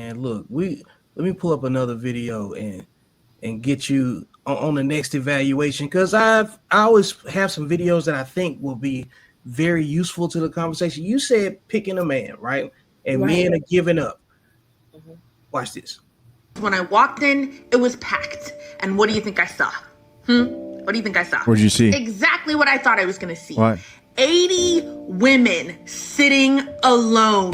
man, look, let me pull up another video and get you on the next evaluation, because I always have some videos that I think will be very useful to the conversation. You said picking a man, right? And men are giving up. Mm-hmm. Watch this. When I walked in, it was packed. And what do you think I saw? What do you think I saw? What did you see? Exactly what I thought I was going to see. What? 80 women sitting alone.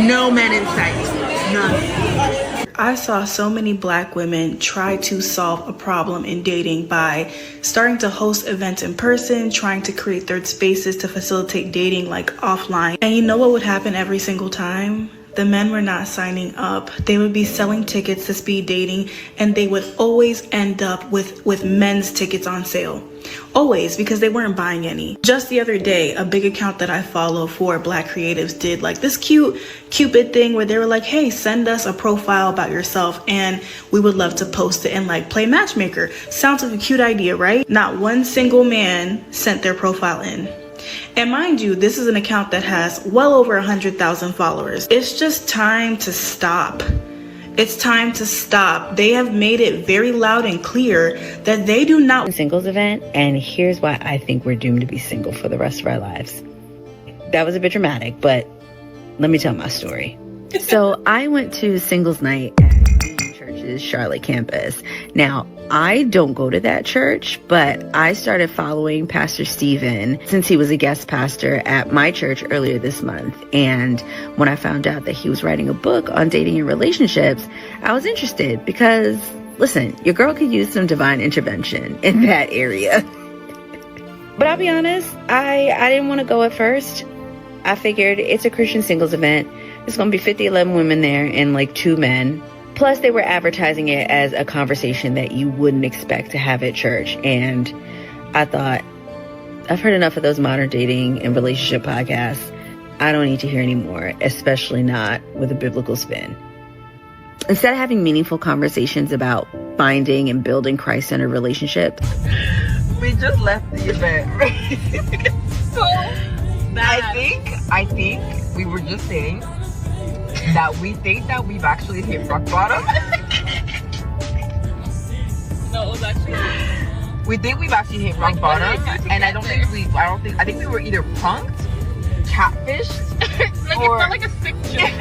No men in sight. None. I saw so many Black women try to solve a problem in dating by starting to host events in person, trying to create third spaces to facilitate dating like offline. And you know what would happen every single time? The men were not signing up. They would be selling tickets to speed dating, and they would always end up with men's tickets on sale. Always, because they weren't buying any. Just the other day, a big account that I follow for Black creatives did like this Cupid thing where they were like, hey, send us a profile about yourself and we would love to post it and like play matchmaker. Sounds like a cute idea, right? Not one single man sent their profile in. And mind you, this is an account that has well over 100,000 followers. It's just time to stop. It's time to stop. They have made it very loud and clear that they do not singles event, and here's why I think we're doomed to be single for the rest of our lives. That was a bit dramatic, but let me tell my story. So I went to singles night at Union Church's Charlotte campus. Now, I don't go to that church, but I started following Pastor Stephen since he was a guest pastor at my church earlier this month. And when I found out that he was writing a book on dating and relationships, I was interested because, listen, your girl could use some divine intervention in that area. But I'll be honest, I didn't want to go at first. I figured it's a Christian singles event. There's going to be 11 women there and like 2 men. Plus, they were advertising it as a conversation that you wouldn't expect to have at church. And I thought, I've heard enough of those modern dating and relationship podcasts. I don't need to hear any more, especially not with a biblical spin. Instead of having meaningful conversations about finding and building Christ-centered relationships, we just left the event, right? So I think we were just saying that we think that we've actually hit rock bottom. No, it was actually. We think we've actually hit rock bottom, and I think we were either punked, catfished, like or it felt like a sick joke.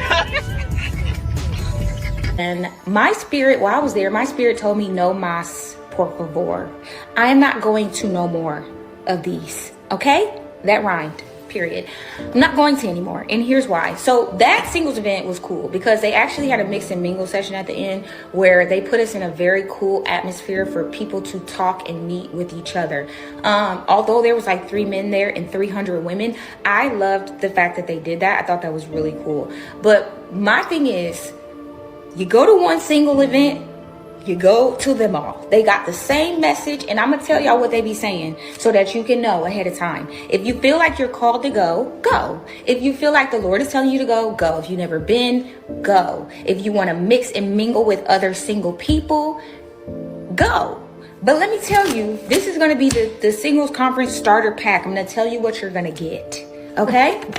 And my spirit, while I was there, my spirit told me, no mas, por favor. I am not going to no more of these. Okay, that rhymed. Period. I'm not going to anymore, and here's why. So that singles event was cool because they actually had a mix and mingle session at the end where they put us in a very cool atmosphere for people to talk and meet with each other. Although there was like 3 men there and 300 women, I loved the fact that they did that. I thought that was really cool. But my thing is, you go to one single event, you go to them all. They got the same message, and I'm going to tell y'all what they be saying so that you can know ahead of time. If you feel like you're called to go, go. If you feel like the Lord is telling you to go, go. If you've never been, go. If you want to mix and mingle with other single people, go. But let me tell you, this is going to be the singles conference starter pack. I'm going to tell you what you're going to get. Okay? I'm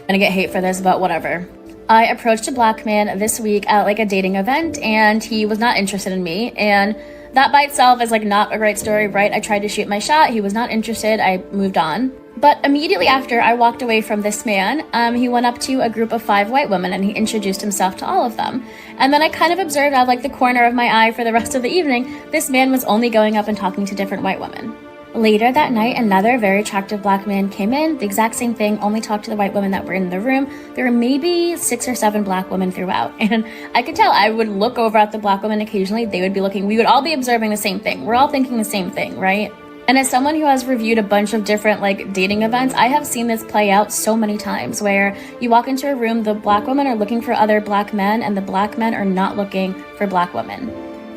going to get hate for this, but whatever. I approached a Black man this week at like a dating event, and he was not interested in me, and that by itself is like not a great story, right? I tried to shoot my shot, he was not interested, I moved on. But immediately after I walked away from this man, he went up to a group of 5 white women and he introduced himself to all of them. And then I kind of observed out of like the corner of my eye for the rest of the evening, this man was only going up and talking to different white women. Later that night, another very attractive Black man came in, the exact same thing, only talked to the white women that were in the room. There were maybe 6 or 7 Black women throughout, and I could tell. I would look over at the Black women occasionally, they would be looking, we would all be observing the same thing. We're all thinking the same thing, right? And as someone who has reviewed a bunch of different like dating events, I have seen this play out so many times where you walk into a room, the Black women are looking for other Black men, and the Black men are not looking for Black women.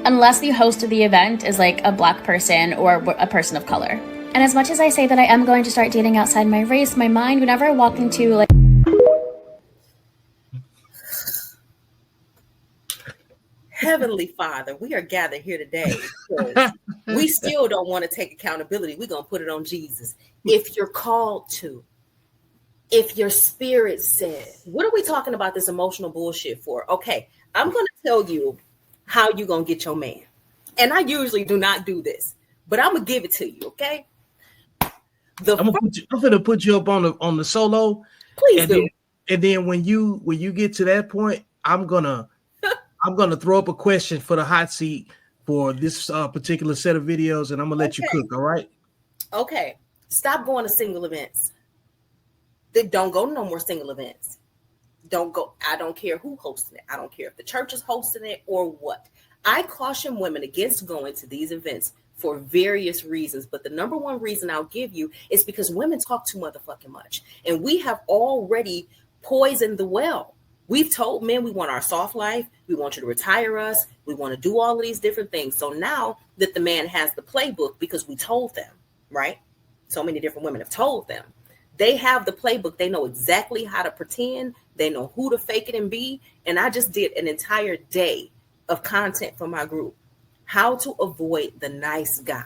Unless the host of the event is like a Black person or a person of color. And as much as I say that I am going to start dating outside my race, my mind, whenever I walk into like... Heavenly Father, we are gathered here today because we still don't want to take accountability. We're going to put it on Jesus. If you're called to, if your spirit said, what are we talking about this emotional bullshit for? Okay, I'm going to tell you how you're going to get your man. And I usually do not do this, but I'm going to give it to you, okay? I'm gonna put you up on the solo. Please do. And then when you get to that point, I'm gonna throw up a question for the hot seat for this particular set of videos, and I'm gonna let you cook. All right? Okay. Stop going to single events. Don't go to no more single events. Don't go. I don't care who hosting it. I don't care if the church is hosting it or what. I caution women against going to these events for various reasons. But the number one reason I'll give you is because women talk too motherfucking much. And we have already poisoned the well. We've told men we want our soft life. We want you to retire us. We want to do all of these different things. So now that the man has the playbook, because we told them, right? So many different women have told them. They have the playbook. They know exactly how to pretend. They know who to fake it and be. And I just did an entire day of content for my group. How to avoid the nice guy.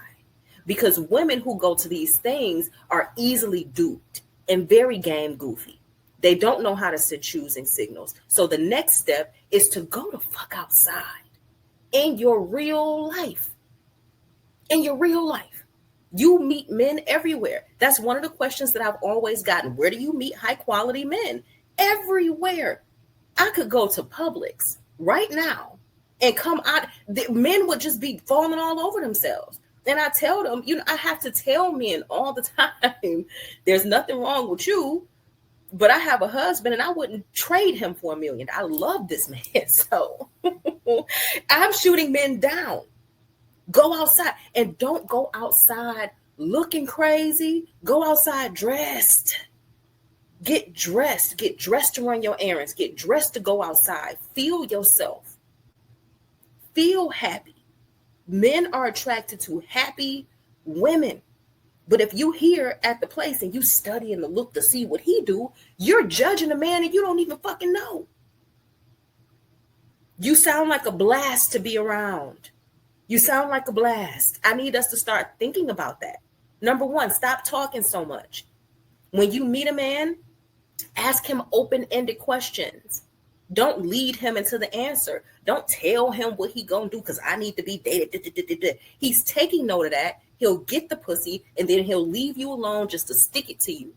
Because women who go to these things are easily duped and very game goofy. They don't know how to set choosing signals. So the next step is to go the fuck outside in your real life. In your real life. You meet men everywhere. That's one of the questions that I've always gotten. Where do you meet high quality men? Everywhere. I could go to Publix right now and come out. The men would just be falling all over themselves. And I tell them, I have to tell men all the time, there's nothing wrong with you, but I have a husband and I wouldn't trade him for $1 million. I love this man. So I'm shooting men down. Go outside, and don't go outside looking crazy. Go outside dressed. Get dressed to run your errands. Get dressed to go outside. Feel yourself. Feel happy. Men are attracted to happy women. But if you here at the place and you studying the look to see what he do, you're judging a man and you don't even fucking know. You sound like a blast to be around. You sound like a blast. I need us to start thinking about that. Number one, stop talking so much. When you meet a man, ask him open-ended questions. Don't lead him into the answer. Don't tell him what he gonna do because I need to be dated. He's taking note of that. He'll get the pussy and then he'll leave you alone just to stick it to you.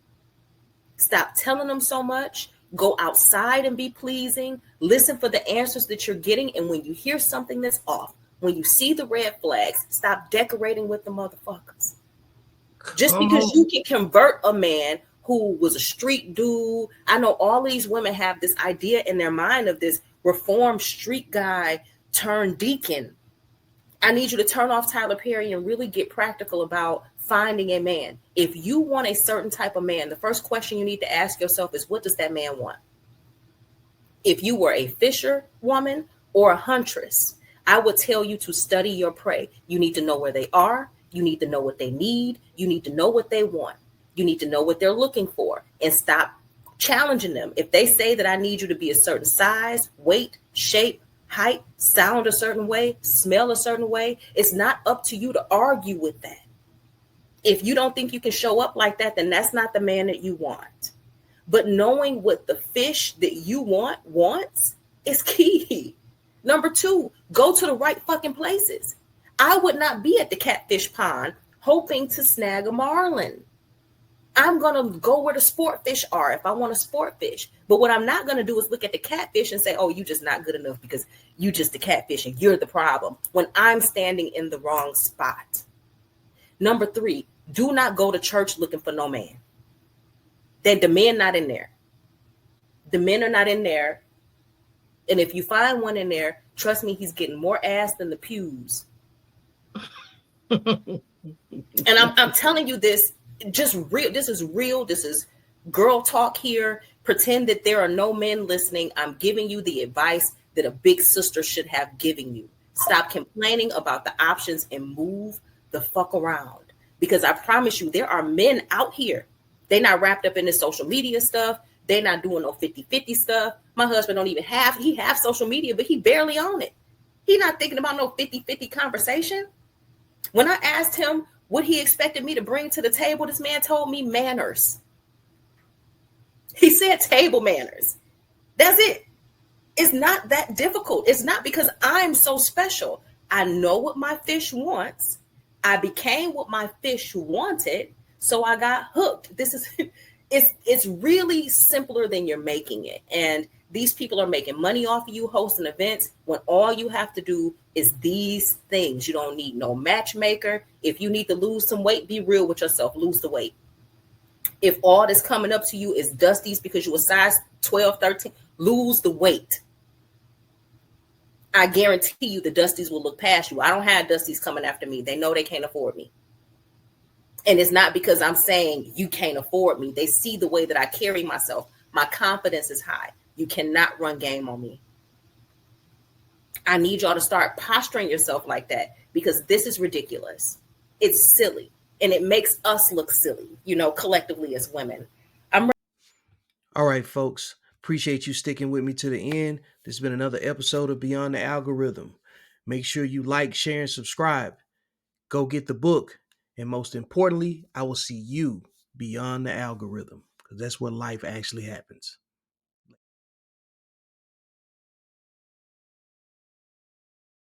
Stop telling him so much. Go outside and be pleasing. Listen for the answers that you're getting. And when you hear something that's off, when you see the red flags, stop decorating with the motherfuckers. Just because you can convert a man who was a street dude. I know all these women have this idea in their mind of this reformed street guy turned deacon. I need you to turn off Tyler Perry and really get practical about finding a man. If you want a certain type of man, the first question you need to ask yourself is, what does that man want? If you were a fisher woman or a huntress, I would tell you to study your prey. You need to know where they are. You need to know what they need. You need to know what they want. You need to know what they're looking for and stop challenging them. If they say that I need you to be a certain size, weight, shape, height, sound a certain way, smell a certain way, it's not up to you to argue with that. If you don't think you can show up like that, then that's not the man that you want. But knowing what the fish that you wants is key. Number two, go to the right fucking places. I would not be at the catfish pond hoping to snag a marlin. I'm going to go where the sport fish are if I want to sport fish. But what I'm not going to do is look at the catfish and say, oh, you just not good enough because you just the catfish and you're the problem when I'm standing in the wrong spot. Number three, do not go to church looking for no man. The men not in there. The men are not in there. And if you find one in there, trust me, he's getting more ass than the pews. And I'm telling you this, just real. This is real. This is girl talk here. Pretend that there are no men listening. I'm giving you the advice that a big sister should have given you. Stop complaining about the options and move the fuck around. Because I promise you, there are men out here. They're not wrapped up in this social media stuff. They're not doing no 50-50 stuff. My husband don't even have social media, but he barely on it. He not thinking about no 50-50 conversation. When I asked him what he expected me to bring to the table, this man told me manners. He said table manners. That's it. It's not that difficult. It's not because I'm so special. I know what my fish wants. I became what my fish wanted, so I got hooked. This is it's really simpler than you're making it. And these people are making money off of you hosting events when all you have to do is these things. You don't need no matchmaker. If you need to lose some weight, be real with yourself. Lose the weight. If all that's coming up to you is dusties because you a size 12, 13, lose the weight. I guarantee you the dusties will look past you. I don't have dusties coming after me. They know they can't afford me. And it's not because I'm saying you can't afford me. They see the way that I carry myself. My confidence is high. You cannot run game on me. I need y'all to start posturing yourself like that because this is ridiculous. It's silly. And it makes us look silly, collectively as women. All right, folks. Appreciate you sticking with me to the end. This has been another episode of Beyond the Algorithm. Make sure you like, share, and subscribe. Go get the book. And most importantly, I will see you beyond the algorithm because that's where life actually happens.